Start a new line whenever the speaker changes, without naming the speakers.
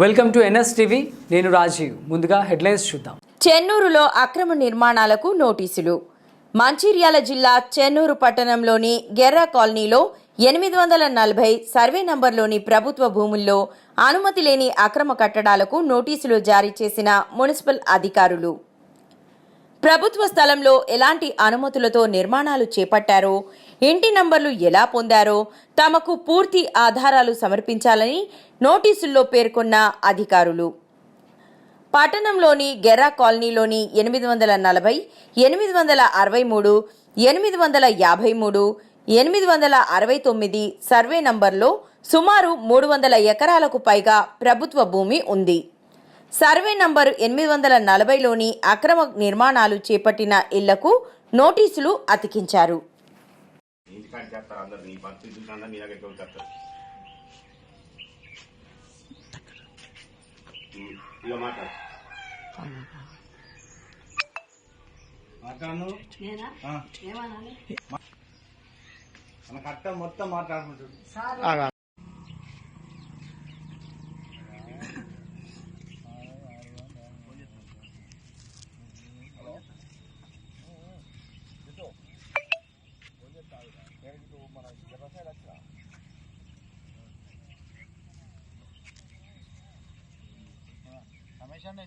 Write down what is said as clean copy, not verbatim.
Welcome to NS TV. నేను రాజీవ్. ముందుగా headlines చూద్దాం.
చెన్నూరులో అక్రమ నిర్మాణాలకు నోటీసులు. మంచిర్యాల జిల్లా చెన్నూరు పట్టణంలోని గెర్రా కాలనీలో 840 సర్వే నంబర్లోని ప్రభుత్వ భూముల్లో అనుమతి లేని అక్రమ కట్టడాలకు నోటీసులు జారీ చేసిన మున్సిపల్ అధికారులు ప్రభుత్వ స్థలంలో ఎలాంటి అనుమతులతో నిర్మాణాలు చేపట్టారో, ఇంటి నంబర్లు ఎలా పొందారో తమకు పూర్తి ఆధారాలు సమర్పించాలని నోటీసుల్లో పేర్కొన్న అధికారులు పట్టణంలోని గెర్రా కాలనీలోని 840, 863, 853, 869 సర్వే నంబర్లో సుమారు 300 ఎకరాలకు పైగా ప్రభుత్వ భూమి ఉంది. సర్వే నంబర్ 840లోని అక్రమ నిర్మాణాలు చేపట్టిన ఇళ్లకు నోటీసులు అతికించారు.
మొత్తం మాట్లాడుకుంటాడు. రమేష్ అన్న